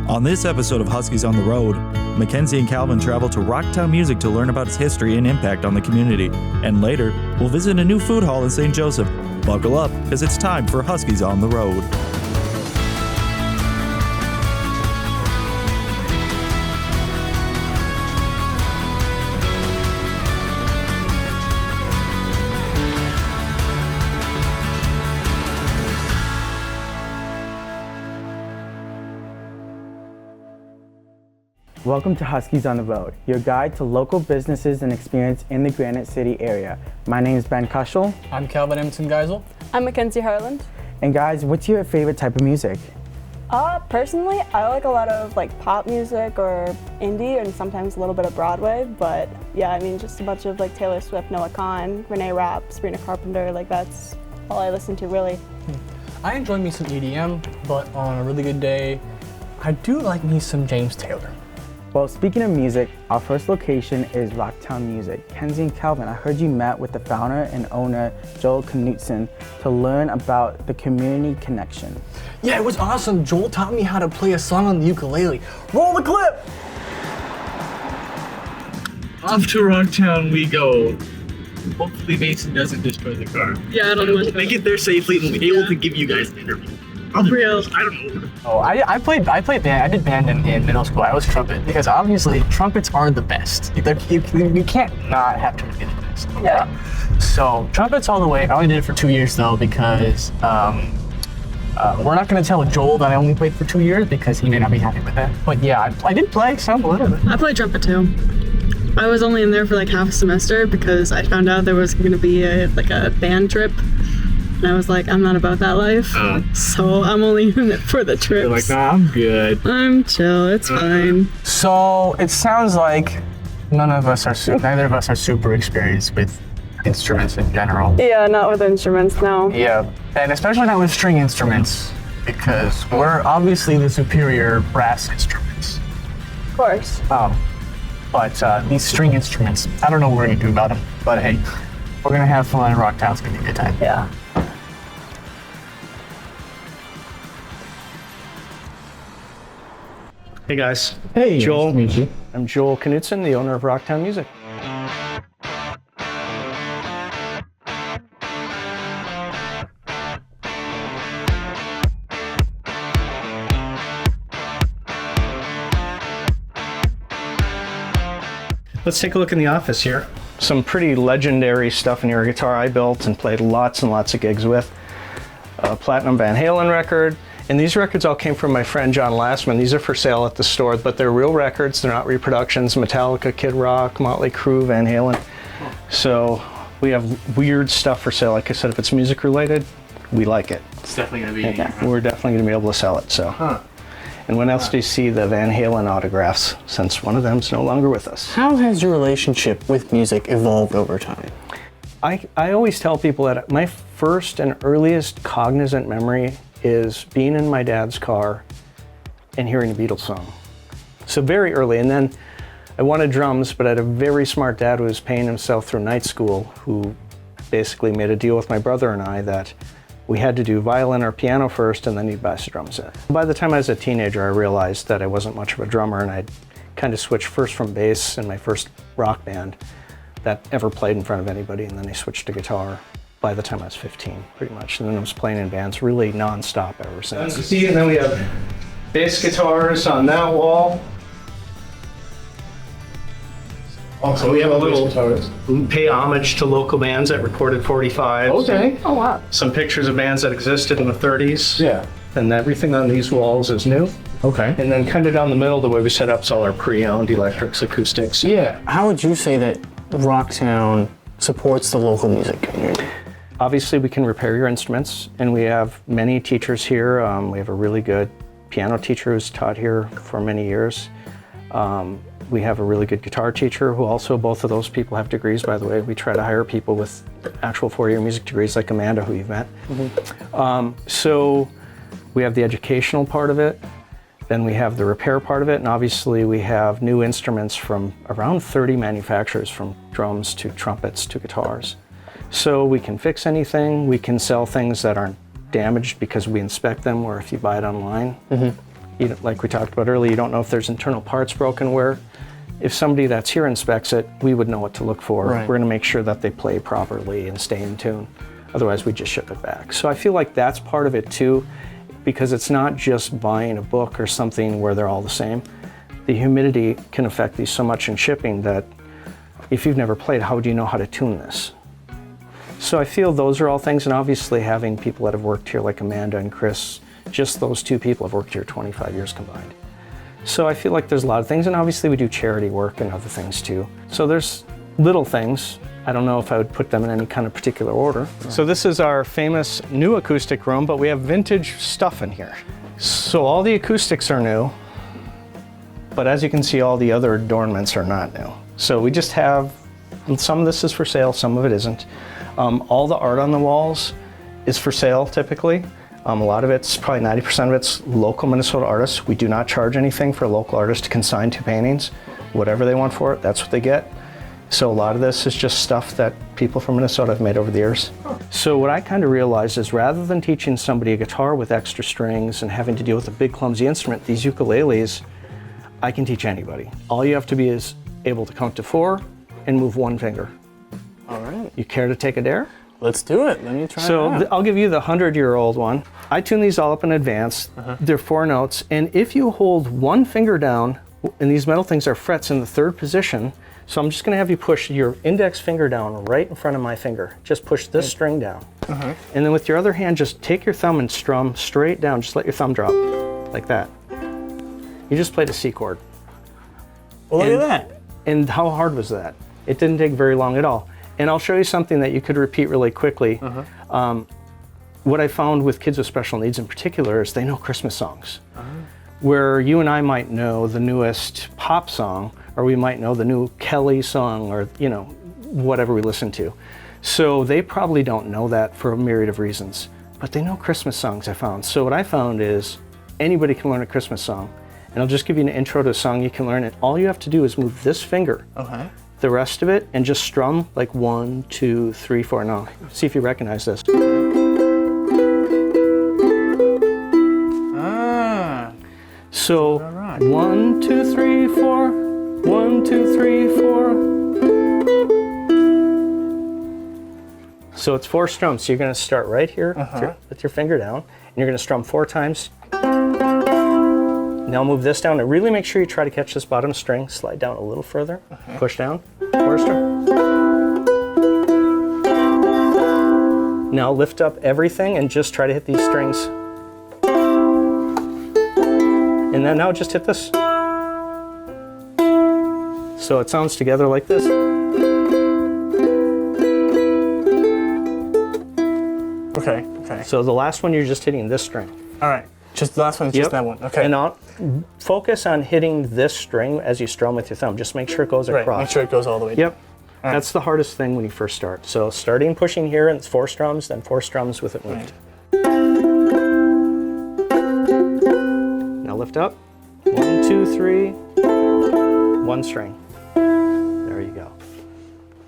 On this episode of Huskies on the Road, Mackenzie and Calvin travel to Rocktown Music to learn about its history and impact on the community. And later, we'll visit a new food hall in St. Joseph. Buckle up, because it's time for Huskies on the Road. Welcome to Huskies on the Road, your guide to local businesses and experience in the Granite City area. My name is Ben Kuschel. I'm Calvin Emerson Geisel. I'm Mackenzie Harland. And guys, what's your favorite type of music? Personally, I like a lot of pop music or indie and sometimes a little bit of Broadway, but yeah, I mean just a bunch of Taylor Swift, Noah Kahan, Renee Rapp, Sabrina Carpenter, that's all I listen to really. I enjoy me some EDM, but on a really good day, I do like me some James Taylor. Well, speaking of music, our first location is Rocktown Music. Kenzie and Calvin, I heard you met with the founder and owner, Joel Knutson, to learn about the community connection. Yeah, it was awesome. Joel taught me how to play a song on the ukulele. Roll the clip! Off to Rocktown we go. Hopefully Mason doesn't destroy the car. Yeah, I don't know. Make it there safely and be able to give you guys an interview. Real. I don't know. Oh, I played band. I did band in middle school. I was trumpet because obviously trumpets are the best. You can't not have to be the best. Okay? Yeah. So trumpets all the way. I only did it for 2 years though because we're not going to tell Joel that I only played for 2 years because he may not be happy with that. But yeah, I did play some a little bit. I played trumpet too. I was only in there for half a semester because I found out there was going to be a band trip. And I was like, I'm not about that life, so I'm only in it for the trips. You're like, nah, I'm good. I'm chill, it's fine. So it sounds like neither of us are super experienced with instruments in general. Yeah, not with instruments, no. Yeah, and especially not with string instruments, because we're obviously the superior brass instruments. Of course. But these string instruments, I don't know what we're gonna do about them, but hey, we're gonna have fun and Rocktown's gonna be a good time. Yeah. Hey guys. Hey, Joel. Nice to meet you. I'm Joel Knutson, the owner of Rocktown Music. Let's take a look in the office here. Some pretty legendary stuff in your guitar I built and played lots and lots of gigs with. A Platinum Van Halen record. And these records all came from my friend John Lastman. These are for sale at the store, but they're real records. They're not reproductions. Metallica, Kid Rock, Motley Crue, Van Halen. So we have weird stuff for sale. Like I said, if it's music related, we like it. It's definitely going to be We're definitely going to be able to sell it. So. And when else do you see the Van Halen autographs, since one of them's no longer with us? How has your relationship with music evolved over time? I always tell people that my first and earliest cognizant memory is being in my dad's car and hearing a Beatles song. So very early, and then I wanted drums, but I had a very smart dad who was paying himself through night school, who basically made a deal with my brother and I that we had to do violin or piano first, and then he'd buy us a drum set. By the time I was a teenager, I realized that I wasn't much of a drummer, and I'd kind of switched first from bass in my first rock band that ever played in front of anybody, and then I switched to guitar by the time I was 15, pretty much. And then I was playing in bands really non-stop ever since. You see, and then we have bass guitars on that wall. Also, we have a little pay homage to local bands that recorded 45. Okay. Oh, wow. Some pictures of bands that existed in the 30s. Yeah. And everything on these walls is new. Okay. And then kind of down the middle, the way we set up is all our pre-owned electrics, acoustics. Yeah. How would you say that Rocktown supports the local music community? Obviously, we can repair your instruments, and we have many teachers here. We have a really good piano teacher who's taught here for many years. We have a really good guitar teacher who also, both of those people have degrees, by the way. We try to hire people with actual 4-year music degrees like Amanda, who you've met. So we have the educational part of it. Then we have the repair part of it, and obviously we have new instruments from around 30 manufacturers, from drums to trumpets to guitars. So we can fix anything. We can sell things that aren't damaged because we inspect them, or if you buy it online, like we talked about earlier, you don't know if there's internal parts broken, where if somebody that's here inspects it, we would know what to look for. Right. We're going to make sure that they play properly and stay in tune. Otherwise, we just ship it back. So I feel like that's part of it too, because it's not just buying a book or something where they're all the same. The humidity can affect these so much in shipping that if you've never played, how do you know how to tune this? So I feel those are all things, and obviously having people that have worked here like Amanda and Chris, just those two people have worked here 25 years combined. So I feel like there's a lot of things, and obviously we do charity work and other things too. So there's little things. I don't know if I would put them in any kind of particular order. So this is our famous new acoustic room, but we have vintage stuff in here. So all the acoustics are new, but as you can see, all the other adornments are not new. So we just have, some of this is for sale, some of it isn't. All the art on the walls is for sale typically. A lot of it's, probably 90% of it's local Minnesota artists. We do not charge anything for a local artist to consign 2 paintings. Whatever they want for it, that's what they get. So a lot of this is just stuff that people from Minnesota have made over the years. So what I kind of realized is, rather than teaching somebody a guitar with extra strings and having to deal with a big clumsy instrument, these ukuleles, I can teach anybody. All you have to be is able to count to 4 and move 1 finger. All right. You care to take a dare? Let's do it. Let me try So it out. I'll give you the 100-year-old one. I tune these all up in advance. They're 4 notes, and if you hold 1 finger down, and these metal things are frets in the 3rd position, so I'm just going to have you push your index finger down right in front of my finger. Just push this string down. And then with your other hand, just take your thumb and strum straight down. Just let your thumb drop, like that. You just played a C chord. Well, look at that. And how hard was that? It didn't take very long at all. And I'll show you something that you could repeat really quickly. What I found with kids with special needs in particular is they know Christmas songs. Where you and I might know the newest pop song, or we might know the new Kelly song, or whatever we listen to. So they probably don't know that for a myriad of reasons, but they know Christmas songs, I found. So what I found is anybody can learn a Christmas song. And I'll just give you an intro to a song you can learn it. All you have to do is move this finger, the rest of it, and just strum like 1, 2, 3, 4. Now, see if you recognize this. So 1, 2, 3, 4, 1, 2, 3, 4. So it's 4 strums. So you're going to start right here with your finger down, and you're going to strum 4 times. Now move this down, and really make sure you try to catch this bottom string. Slide down a little further. Push down. 4 strum. Now lift up everything and just try to hit these strings. And then now just hit this. So it sounds together like this. Okay. So the last one, you're just hitting this string. All right. Just the last one is just that one. Okay. And now focus on hitting this string as you strum with your thumb. Just make sure it goes across. Right. Make sure it goes all the way. Yep. That's the hardest thing when you first start. So starting pushing here, and it's 4 strums, then 4 strums with it moved. Now lift up. 1, 2, 3. 1 string. There you go.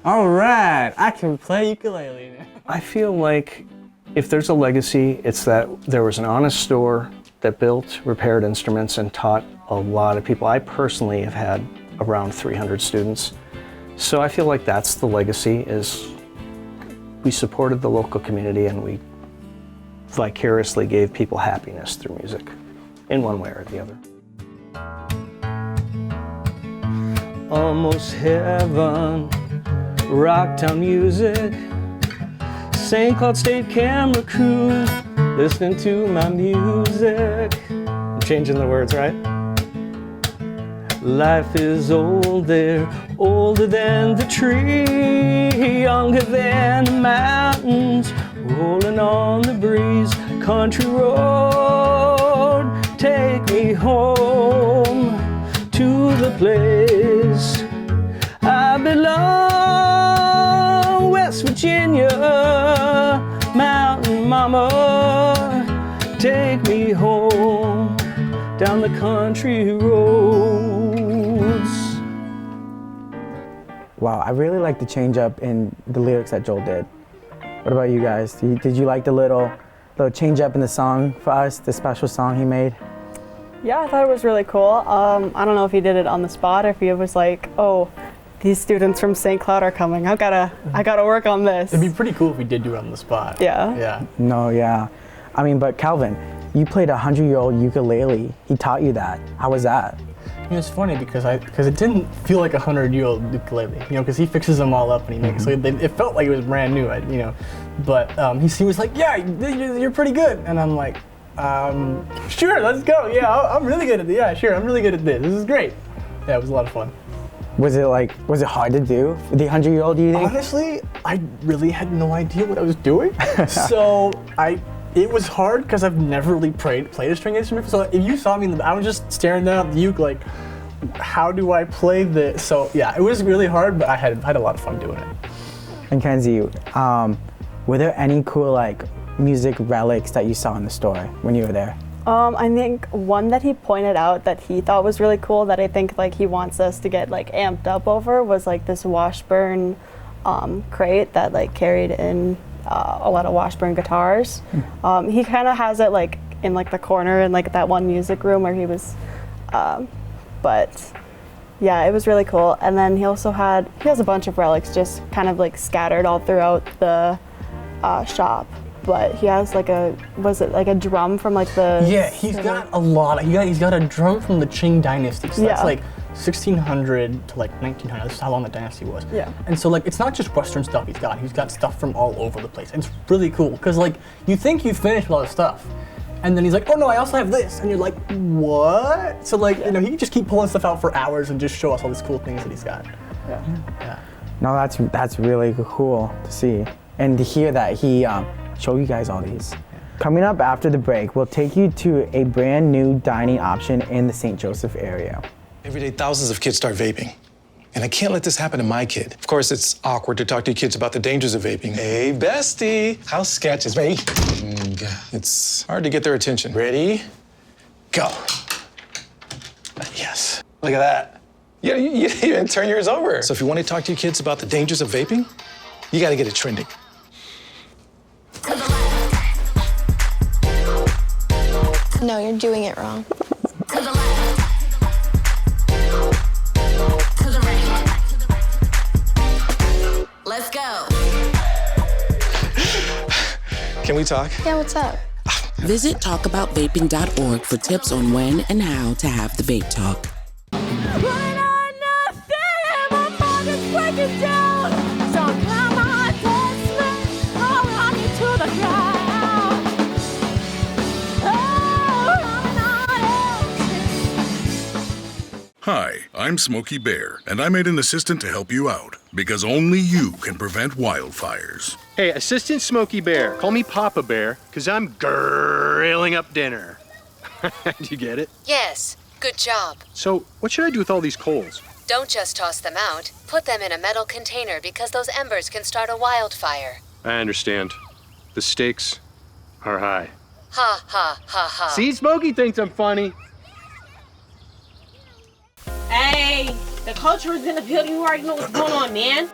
All right. I can play ukulele now. I feel like if there's a legacy, it's that there was an honest store that built, repaired instruments, and taught a lot of people. I personally have had around 300 students. So I feel like that's the legacy, is we supported the local community and we vicariously gave people happiness through music in one way or the other. Almost heaven, Rocktown music, St. Cloud State camera crew, listening to my music. I'm changing the words, right? Life is old there, older than the tree, younger than the mountains, rolling on the breeze. Country road, take me home to the place I belong. West Virginia, mountain mama, take me home down the country roads. Wow, I really like the change up in the lyrics that Joel did. What about you guys? Did you like the little change up in the song for us, the special song he made? Yeah, I thought it was really cool. I don't know if he did it on the spot or if he was like, oh, these students from St. Cloud are coming. I gotta work on this. It'd be pretty cool if we did do it on the spot. Yeah. Yeah. No, yeah. I mean, but Calvin, you played a 100-year-old ukulele. He taught you that. How was that? You know, it's funny because it didn't feel like a 100-year-old ukulele, you know, because he fixes them all up and he makes so it felt like it was brand new, you know. But he was like, yeah, you're pretty good, and I'm like, sure, let's go. Yeah, I'm really good at this. Yeah, sure, I'm really good at this. This is great. Yeah, it was a lot of fun. Was it hard to do? The 100-year-old, do you think? Honestly, I really had no idea what I was doing, so it was hard because I've never really played a string instrument. So if you saw me, I was just staring down at the uke like, how do I play this? So yeah, it was really hard, but I had a lot of fun doing it. And Kenzie, were there any cool like music relics that you saw in the store when you were there? I think one that he pointed out that he thought was really cool that I think like he wants us to get like amped up over was like this Washburn crate that like carried in a lot of Washburn guitars. He kind of has it like in like the corner in like that one music room where he was, but yeah, it was really cool. And then he has a bunch of relics just kind of like scattered all throughout the shop. But he has like was it like a drum from like the... Yeah, he's got a lot. He's got a drum from the Qing dynasty. So that's like 1600 to like 1900. That's how long the dynasty was. Yeah. And so like it's not just Western stuff he's got stuff from all over the place. It's really cool because like you think you finished with all the stuff, and then he's like, oh no, I also have this, and you're like, what? So like you know he can just keep pulling stuff out for hours and just show us all these cool things that he's got. Yeah. No, that's really cool to see and to hear that he show you guys all these. Coming up after the break, we'll take you to a brand new dining option in the St. Joseph area. Every day, thousands of kids start vaping. And I can't let this happen to my kid. Of course, it's awkward to talk to your kids about the dangers of vaping. Hey, bestie, how sketch is me? It's hard to get their attention. Ready? Go. Yes. Look at that. You even turn yours over. So if you want to talk to your kids about the dangers of vaping, you got to get it trending. No, you're doing it wrong. Let's go. Can we talk? Yeah, what's up? Visit talkaboutvaping.org for tips on when and how to have the vape talk. Hi, I'm Smokey Bear, and I made an assistant to help you out, because only you can prevent wildfires. Hey, Assistant Smokey Bear, call me Papa Bear, because I'm grilling up dinner. Do you get it? Yes, good job. So, what should I do with all these coals? Don't just toss them out. Put them in a metal container because those embers can start a wildfire. I understand. The stakes are high. Ha, ha, ha, ha. See, Smokey thinks I'm funny. Hey, the culture is in the building. You already know what's going on, man.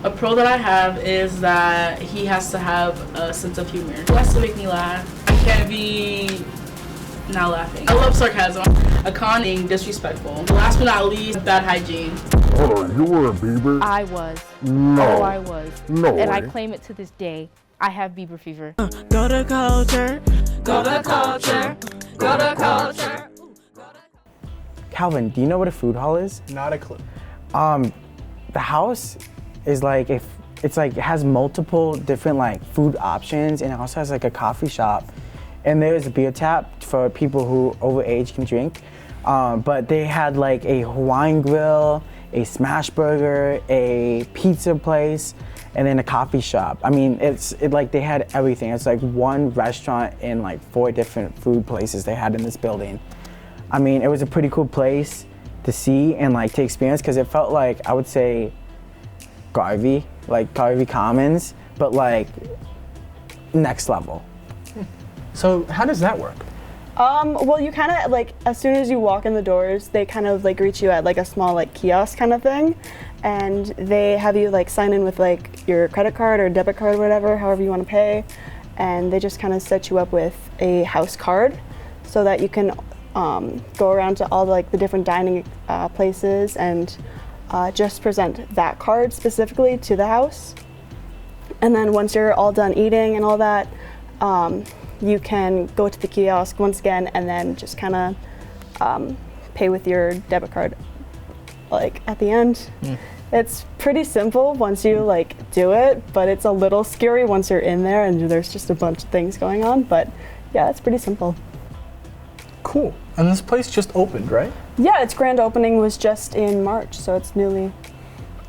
A pro that I have is that he has to have a sense of humor. He has to make me laugh. I can't be not laughing. I love sarcasm. A con being disrespectful. Last but not least, bad hygiene. Hold on, you were a Bieber? I was. No. Oh, I was. No And way. I claim it to this day. I have Bieber fever. Go to culture. Go to culture. Go to culture. Calvin, do you know what a food hall is? Not a clue. The house is like it has multiple different like food options, and it also has like a coffee shop, and there's a beer tap for people who overage can drink. But they had like a Hawaiian grill, a smash burger, a pizza place, and then a coffee shop. I mean, they had everything. It's like one restaurant in like 4 different food places they had in this building. I mean, it was a pretty cool place to see and like to experience because it felt like, I would say, Garvey Commons, but like next level. So how does that work? Well, you kind of like, as soon as you walk in the doors, they kind of like greet you at like a small like kiosk kind of thing. And they have you like sign in with like your credit card or debit card or whatever, however you want to pay. And they just kind of set you up with a house card. so that you can go around to all the different dining places and just present that card specifically to the house. And then once you're all done eating and all that, you can go to the kiosk once again and then just kind of pay with your debit card at the end. It's pretty simple once you do it, but it's a little scary once you're in there and there's just a bunch of things going on. But yeah, it's pretty simple. Cool. And this place just opened, right? Yeah, its grand opening was just in March, so it's newly.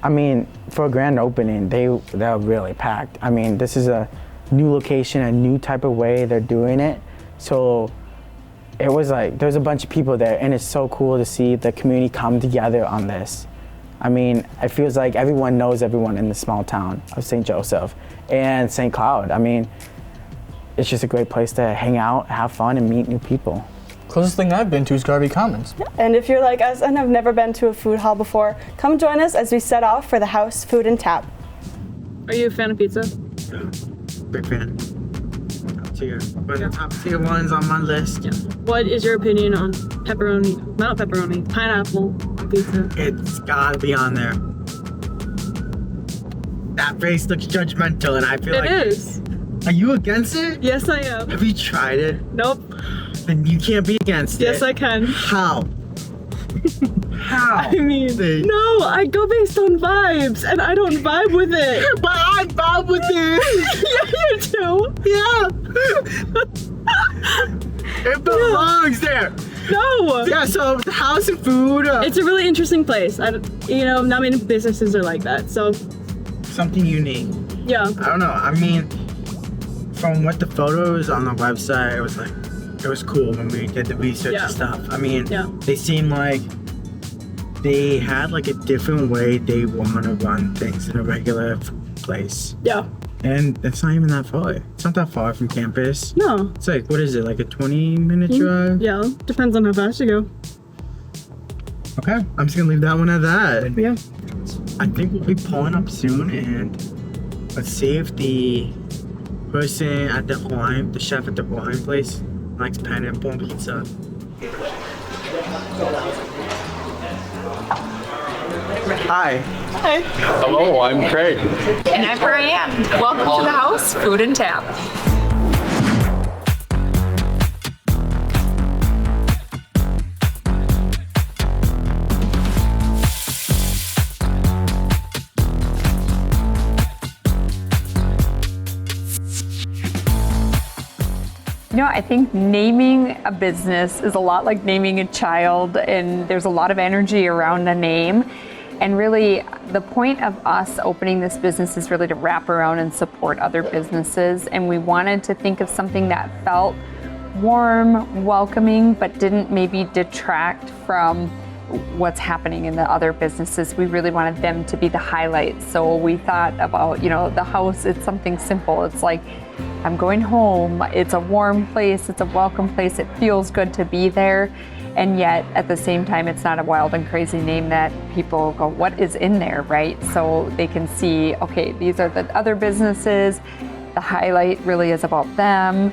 I mean, for a grand opening, they're really packed. I mean, this is a new location, a new type of way they're doing it. So it was there's a bunch of people there, and it's so cool to see the community come together on this. I mean, it feels like everyone knows everyone in the small town of St. Joseph and St. Cloud. I mean, it's just a great place to hang out, have fun, and meet new people. Closest thing I've been to is Garvey Commons. Yeah. And if you're like us and have never been to a food hall before, come join us as we set off for the House Food and Tap. Are you a fan of pizza? Yeah, big fan. Top tier. But the top tier ones on my list. Yeah. What is your opinion on pepperoni, not pepperoni, pineapple pizza? It's gotta be on there. That face looks judgmental, and I feel like it is. Are you against it? Yes, I am. Have you tried it? Nope. Then you can't be against it. Yes, I can. How? How? I mean, no, I go based on vibes, and I don't vibe with it. But I vibe with it. Yeah, you do. Yeah. It belongs there. No. Yeah, so the house and food. It's a really interesting place. Not many businesses are like that, so. Something unique. Yeah. I don't know. I mean, from what the photos on the website, it was cool when we did the research and stuff. I mean, they seem like they had a different way they want to run things in a regular place. Yeah. And it's not even that far. It's not that far from campus. No. It's what is it, a 20-minute drive? Yeah, depends on how fast you go. Okay, I'm just gonna leave that one at that. Yeah. I think we'll be pulling up soon, and let's see if the person at the chef at the Hawaiian place likes pineapple pizza. Hi. Hi. Hello, I'm Craig. And I'm Brianne. Welcome to the House Food and Tap. I think naming a business is a lot like naming a child, and there's a lot of energy around a name. And really, the point of us opening this business is really to wrap around and support other businesses. And we wanted to think of something that felt warm, welcoming, but didn't maybe detract from what's happening in the other businesses. We really wanted them to be the highlight. So we thought about, the house, it's something simple. It's like, I'm going home. It's a warm place. It's a welcome place. It feels good to be there. And yet, at the same time, it's not a wild and crazy name that people go, what is in there, right? So they can see, okay, these are the other businesses. The highlight really is about them.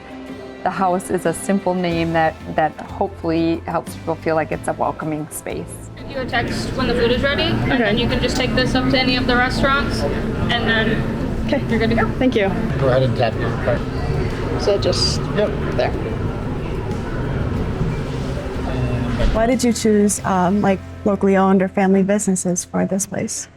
The house is a simple name that hopefully helps people feel like it's a welcoming space. You a text when the food is ready, and then you can just take this up to any of the restaurants, and then you're good to go. Thank you. Go ahead and tap your card. So just there. Why did you choose locally owned or family businesses for this place?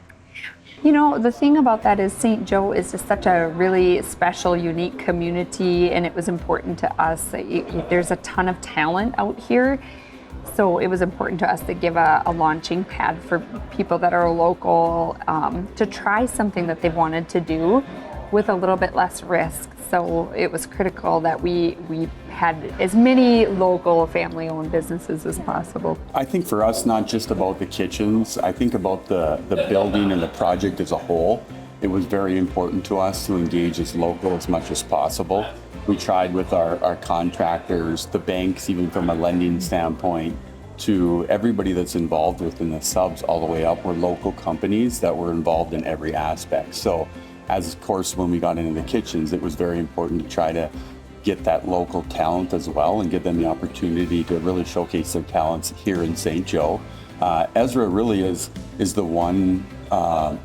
The thing about that is St. Joe is just such a really special, unique community, and it was important to us. There's a ton of talent out here, so it was important to us to give a launching pad for people that are local to try something that they wanted to do with a little bit less risk. So it was critical that we had as many local family-owned businesses as possible. I think for us, not just about the kitchens, I think about the building and the project as a whole. It was very important to us to engage as local as much as possible. We tried with our contractors, the banks, even from a lending standpoint, to everybody that's involved within the subs all the way up were local companies that were involved in every aspect. So as of course, when we got into the kitchens, it was very important to try to get that local talent as well and give them the opportunity to really showcase their talents here in St. Joe. Ezra really is the one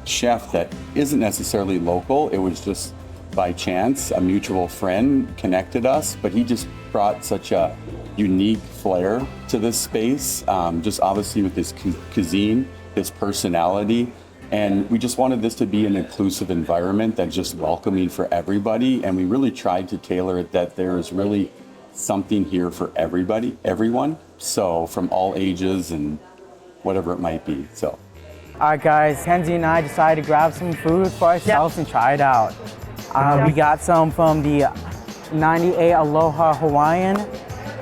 chef that isn't necessarily local. It was just by chance, a mutual friend connected us, but he just brought such a unique flair to this space, just obviously with his cuisine, his personality. And we just wanted this to be an inclusive environment that's just welcoming for everybody. And we really tried to tailor it that there is really something here for everybody, everyone. So from all ages and whatever it might be, so. All right, guys, Kenzie and I decided to grab some food for ourselves and try it out. We got some from the 98 Aloha Hawaiian,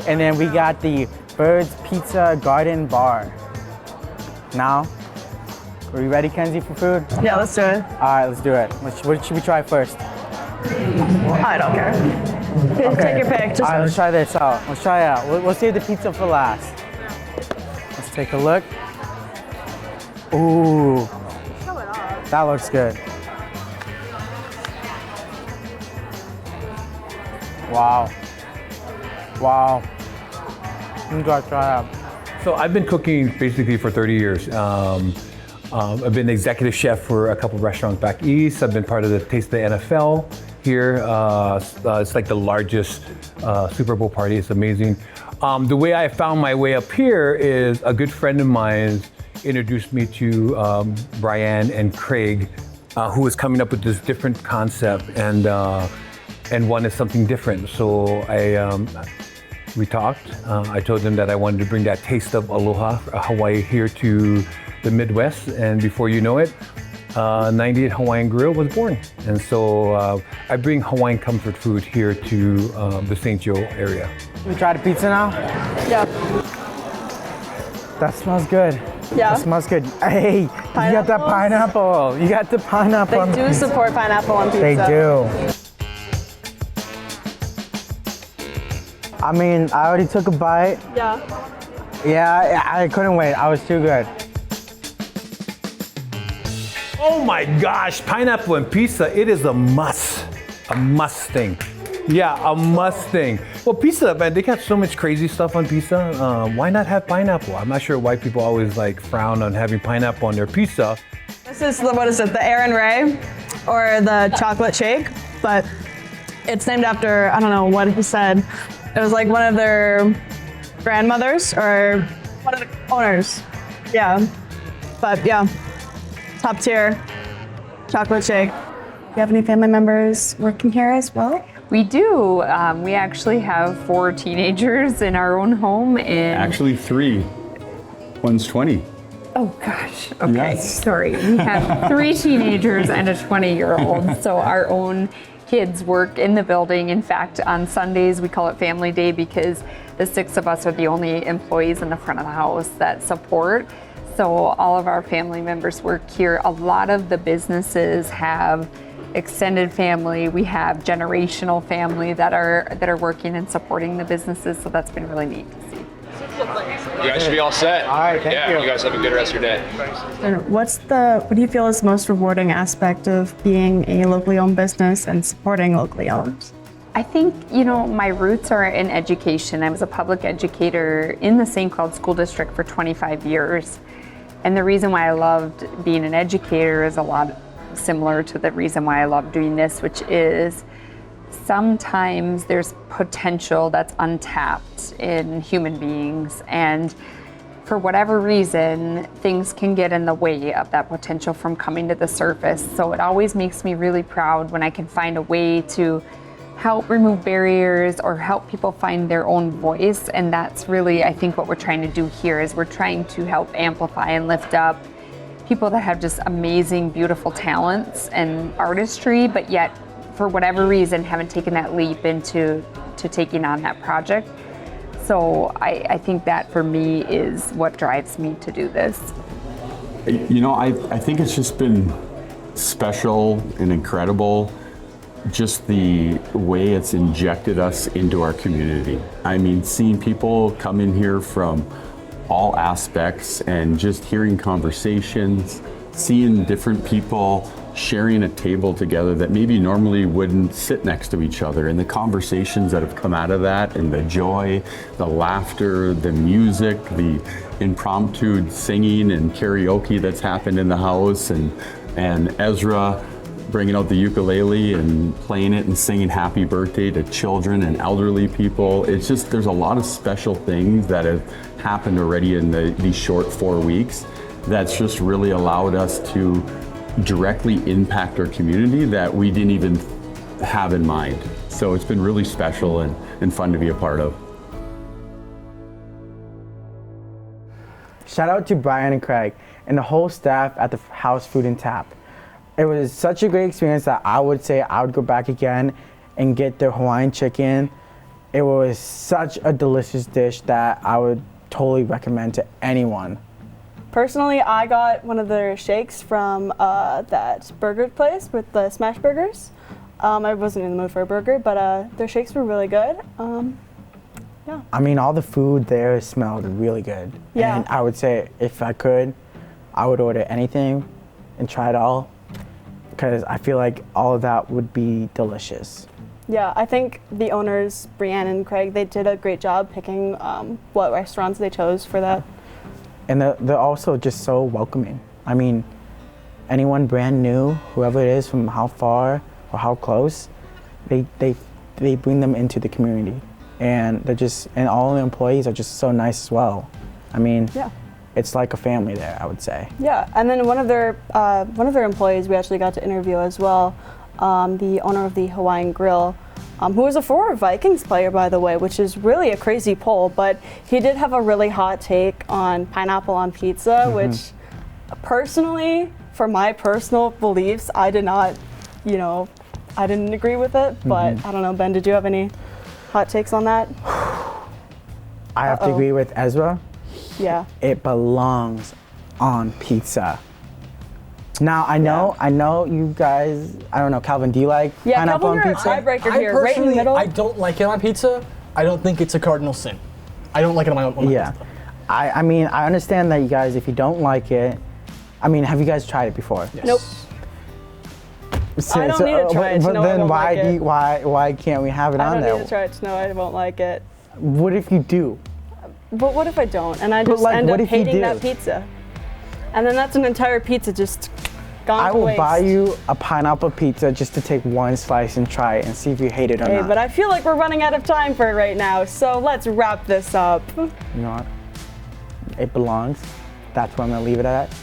and then we got the Birds Pizza Garden Bar. Now, are you ready, Kenzie, for food? Yeah, let's do it. All right, let's do it. What should we try first? I don't care. Take your pick. All right, let's try this out. Let's try it out. We'll save the pizza for last. Let's take a look. Ooh, that looks good. Wow. Wow. You gotta try that. So I've been cooking basically for 30 years. I've been executive chef for a couple of restaurants back east. I've been part of the Taste of the NFL here. It's like the largest Super Bowl party. It's amazing. The way I found my way up here is a good friend of mine introduced me to Brian and Craig, who was coming up with this different concept and wanted something different. So we talked. I told them that I wanted to bring that taste of Aloha, Hawaii, here to the Midwest, and before you know it, 98 Hawaiian Grill was born. And so I bring Hawaiian comfort food here to the St. Joe area. We try the pizza now? Yeah. That smells good. Yeah. That smells good. Hey, you got that pineapple. You got the pineapple. They do support pineapple on pizza. They do. I mean, I already took a bite. Yeah. Yeah, I couldn't wait. I was too good. Oh my gosh, pineapple and pizza, it is a must thing. Yeah, a must thing. Well, pizza, man, they got so much crazy stuff on pizza. Why not have pineapple? I'm not sure why people always like frown on having pineapple on their pizza. This is the Aaron Ray or the chocolate shake, but it's named after, I don't know what he said. It was like one of their grandmothers or one of the owners. Yeah, but yeah, top tier chocolate shake. Do you have any family members working here as well? We do. We actually have 4 teenagers in our own home. And Actually 3. One's 20. Oh gosh, okay, Yes. sorry. We have 3 teenagers and a 20-year-old, so our own kids work in the building. In fact, on Sundays, we call it Family Day because the 6 of us are the only employees in the front of the house that support. So all of our family members work here. A lot of the businesses have extended family. We have generational family that are working and supporting the businesses. So that's been really neat to see. You guys should be all set. All right, thank you. You guys have a good rest of your day. What do you feel is the most rewarding aspect of being a locally owned business and supporting locally owned? I think, my roots are in education. I was a public educator in the St. Cloud School District for 25 years. And the reason why I loved being an educator is a lot similar to the reason why I love doing this, which is sometimes there's potential that's untapped in human beings, and for whatever reason, things can get in the way of that potential from coming to the surface. So it always makes me really proud when I can find a way to help remove barriers or help people find their own voice. And that's really, I think, what we're trying to do here is we're trying to help amplify and lift up people that have just amazing, beautiful talents and artistry, but yet for whatever reason haven't taken that leap into taking on that project. So I think that for me is what drives me to do this. I think it's just been special and incredible, just the way it's injected us into our community. I mean, seeing people come in here from all aspects and just hearing conversations, seeing different people sharing a table together that maybe normally wouldn't sit next to each other, and the conversations that have come out of that, and the joy, the laughter, the music, the impromptu singing and karaoke that's happened in the house, and Ezra bringing out the ukulele and playing it and singing happy birthday to children and elderly people. It's just, there's a lot of special things that have happened already in these short 4 weeks that's just really allowed us to directly impact our community that we didn't even have in mind. So it's been really special and fun to be a part of. Shout out to Brian and Craig and the whole staff at the House Food and Tap. It was such a great experience that I would say I would go back again and get their Hawaiian chicken. It was such a delicious dish that I would totally recommend to anyone. Personally, I got one of their shakes from that burger place with the smash burgers. I wasn't in the mood for a burger, but their shakes were really good. Yeah. I mean, all the food there smelled really good. Yeah. And I would say if I could, I would order anything and try it all, because I feel like all of that would be delicious. Yeah, I think the owners, Brianne and Craig, they did a great job picking what restaurants they chose for that. And they're also just so welcoming. I mean, anyone brand new, whoever it is, from how far or how close, they bring them into the community. And and all the employees are just so nice as well. I mean, yeah. It's like a family there, I would say. Yeah, and then one of their employees we actually got to interview as well, the owner of the Hawaiian Grill, who was a former Vikings player, by the way, which is really a crazy poll, but he did have a really hot take on pineapple on pizza, which personally, for my personal beliefs, I did not, I didn't agree with it, but I don't know, Ben, did you have any hot takes on that? I have to agree with Ezra. Yeah. It belongs on pizza. Now, I know you guys, I don't know, Calvin, do you like pineapple on pizza? Tiebreaker here, right in the middle. I don't like it on pizza. I don't think it's a cardinal sin. I don't like it on my pizza. I mean, I understand that you guys, if you don't like it, I mean, have you guys tried it before? Yes. Nope. I don't need to try it to know I won't like it. Why can't we have it on there? I don't need to try it to know I won't like it. What if you do? But what if I don't, and I just end up hating that pizza? And then that's an entire pizza just gone I to will waste. buy you a pineapple pizza just to take one slice and try it and see if you hate it or not. But I feel like we're running out of time for it right now, so let's wrap this up. You know what? It belongs. That's where I'm gonna leave it at.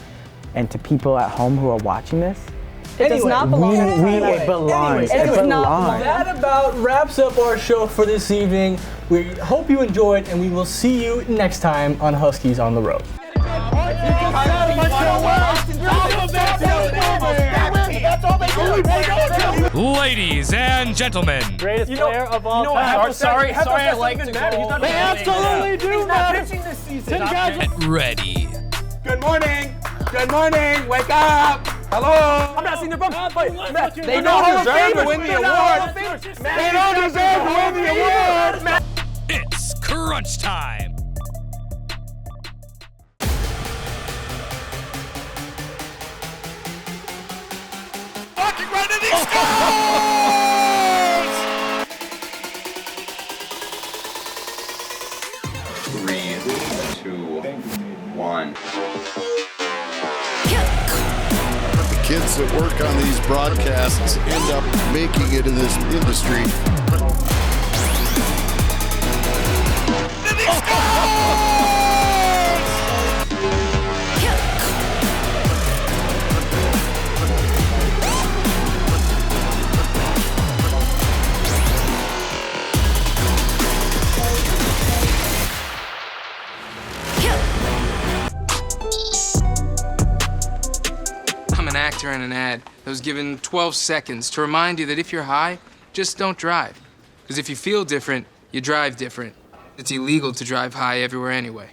And to people at home who are watching this, it does not belong. It belongs. It does not belong. That about wraps up our show for this evening. We hope you enjoyed, and we will see you next time on Huskies on the Road. Ladies and gentlemen, greatest player of all time. Sorry, I like to go. They absolutely do, man. This season. Get ready. Good morning. Good morning. Wake up. Hello. I'm not seeing their bumps. They don't deserve to win the award. They don't deserve to win the award. It's crunch time. Walking right in these scores! 3, 2, 1. The kids that work on these broadcasts end up making it in this industry. I'm an actor in an ad that was given 12 seconds to remind you that if you're high, just don't drive. Because if you feel different, you drive different. It's illegal to drive high everywhere anyway.